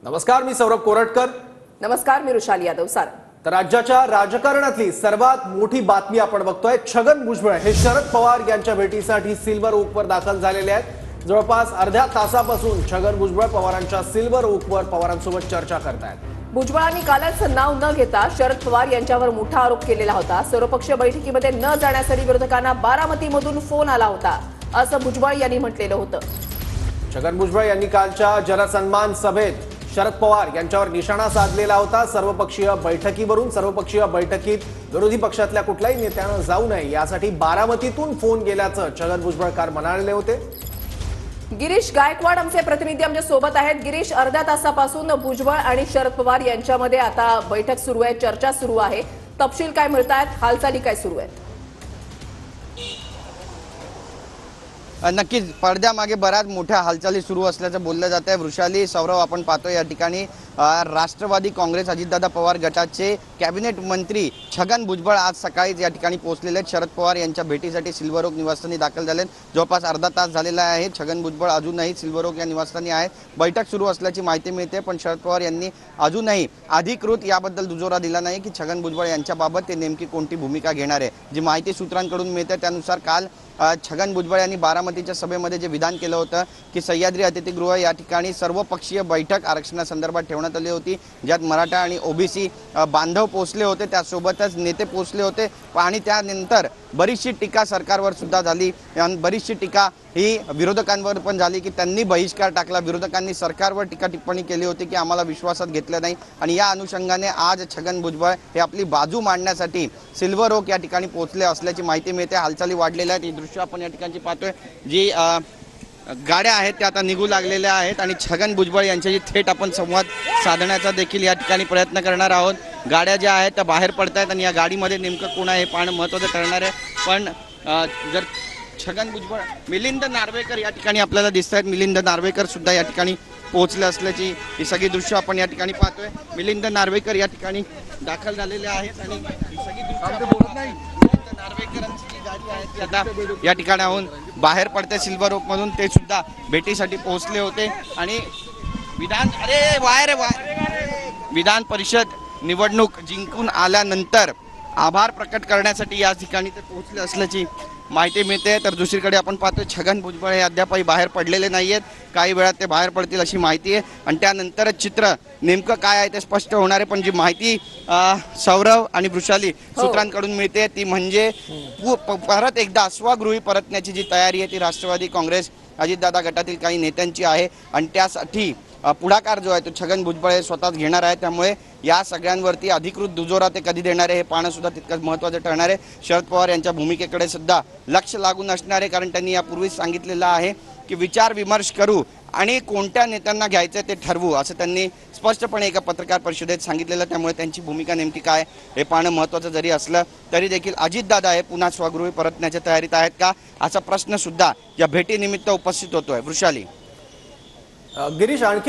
नमस्कार, मी सौरभ कोरटकर. नमस्कार, मी रुशाली यादव. तर राज्याच्या राजकारणातली सर्वात मोठी बातमी आपण बघतोय. छगन भुजबळ हे शरद पवार यांच्या भेटीसाठी सिल्वर ओकवर दाखल झालेले आहेत. जवळपास अर्ध्या तासापासून छगन भुजबळ पवारांच्या सिल्वर ओकवर पवारांसोबत चर्चा करतायत. भुजबळांनी कालच नाव न घेता शरद पवार यांच्यावर मोठा आरोप केलेला होता. सर्वपक्षीय बैठकीमध्ये न जाण्यासाठी विरोधकांना बारामतीमधून फोन आला होता, असं भुजबळ यांनी म्हटलेलं होतं. छगन भुजबळ यांनी कालच्या जनसन्मान सभेत शरद पवार यांच्यावर निशाणा साधलेला होता. सर्वपक्षीय बैठकीत विरोधी पक्षातल्या कुठल्याही नेत्यानं जाऊ नये यासाठी बारामतीतून फोन गेल्याचं छगन भुजबळ काल म्हणाले होते. गिरीश गायकवाड आमचे प्रतिनिधी आमच्या सोबत आहेत. गिरीश, अर्ध्या तासापासून भुजबळ आणि शरद पवार यांच्यामध्ये आता बैठक सुरू आहे, चर्चा सुरू आहे. तपशील काय मिळतायत, हालचाली काय सुरू आहेत? नक्कीच पडद्यामागे बऱ्याच मोठ्या हालचाली सुरू असल्याचं बोललं जात आहे. वृषाली, सौरव, आपण पाहतो या ठिकाणी राष्ट्रवादी काँग्रेस अजितदादा पवार गटाचे कॅबिनेट मंत्री छगन भुजबळ आज सकाळीच या ठिकाणी पोहोचलेले आहेत. शरद पवार यांच्या भेटीसाठी सिल्वर ओक निवासस्थानी दाखल झाले. जवळपास अर्धा तास झालेला आहे. छगन भुजबळ अजूनही सिल्वर ओक या निवासस्थानी आहेत. बैठक सुरू असल्याची माहिती मिळते, पण शरद पवार यांनी अजूनही अधिकृत याबद्दल दुजोरा दिला नाही की छगन भुजबळ यांच्याबाबत ते नेमकी कोणती भूमिका घेणार आहे. जी माहिती सूत्रांकडून मिळते त्यानुसार काल छगन भुजबळ यांनी बारामतीच्या सभेमध्ये जे विधान केलं होतं की सह्याद्री अतिथीगृह या ठिकाणी सर्वपक्षीय बैठक आरक्षणासंदर्भात ठेवण्यात आली होती, ज्यात मराठा आणि ओबीसी बांधव पोहोचले होते, त्यासोबतच नेते पोहोचले होते. आणि त्यानंतर बरीचशी टीका सरकारवर सुद्धा झाली. बरीचशी टीका ही विरोधकांवर पण झाली की त्यांनी बहिष्कार टाकला. विरोधकांनी सरकारवर टीका टिप्पणी केली होती की आम्हाला विश्वासात घेतलं नाही. आणि या अनुषंगाने आज छगन भुजबळ हे आपली बाजू मांडण्यासाठी सिल्वर ओक या ठिकाणी पोहोचले असल्याची माहिती मिळते. हालचाली वाढलेल्या आहेत. ही दृश्य आपण या ठिकाणी पाहतोय. जी गाड्या आहेत त्या आता निघू लागलेल्या आहेत आणि छगन भुजबळ यांच्याशी थेट आपण संवाद साधण्याचा देखील या ठिकाणी प्रयत्न करणार आहोत. गाड्या ज्या आहेत त्या बाहेर पडत आहेत आणि या गाडीमध्ये नेमकं कोण आहे हे पाहणं महत्त्वाचं ठरणार आहे. पण जर छगन भुजबळ, मिलिंद नार्वेकर या ठिकाणी आपल्याला दिसत आहेत. मिलिंद नार्वेकर सुद्धा या ठिकाणी पोहोचले असल्याची ही सगळी दृश्य आपण या ठिकाणी पाहतोय. मिलिंद नार्वेकर या ठिकाणी दाखल झालेले आहेत आणि ही सगळी दृश्य नार्वेकरांची जी गाडी आहे ती आता या ठिकाणाहून बाहेर पडते सिल्वर ओक मधून. ते सुद्धा भेटीसाठी पोहोचले होते आणि विधान परिषद निवडणूक जिंकून आल्यानंतर आभार प्रकट करण्यासाठी या ठिकाणी ते पोहोचले असल्याची माहिती मिळते. तर दुसरीकडे आपण पाहतो छगन भुजबळ हे अद्यापही बाहेर पडलेले नाही आहेत. काही वेळात ते बाहेर पडतील अशी माहिती आहे आणि त्यानंतरच चित्र नेमकं काय आहे ते स्पष्ट होणार आहे. पण जी माहिती सौरव आणि वृषाली सूत्रांकडून मिळते ती म्हणजे परत एकदा स्वगृही परतण्याची जी तयारी आहे ती राष्ट्रवादी काँग्रेस अजितदादा गटातील काही नेत्यांची आहे आणि त्यासाठी पुढाकार जो आहे तो छगन भुजबळ हे स्वतःच घेणार आहे. त्यामुळे या सगळ्यांवरती अधिकृत दुजोरा ते कधी देणार आहे हे पाहणं सुद्धा तितकंच महत्त्वाचं ठरणार आहे. शरद पवार यांच्या भूमिकेकडे सुद्धा लक्ष लागून असणार आहे, कारण त्यांनी यापूर्वीच सांगितलेलं आहे की विचार विमर्श करू आणि कोणत्या नेत्यांना घ्यायचं ते ठरवू, असं त्यांनी स्पष्टपणे एका पत्रकार परिषदेत सांगितलेलं. त्यामुळे त्यांची भूमिका नेमकी काय हे पाहणं महत्त्वाचं जरी असलं तरी देखील अजितदादा हे पुन्हा स्वगृही परतण्याच्या तयारीत आहेत का, असा प्रश्न सुद्धा या भेटीनिमित्त उपस्थित होतोय. वृषाली, गिरीश, आणखी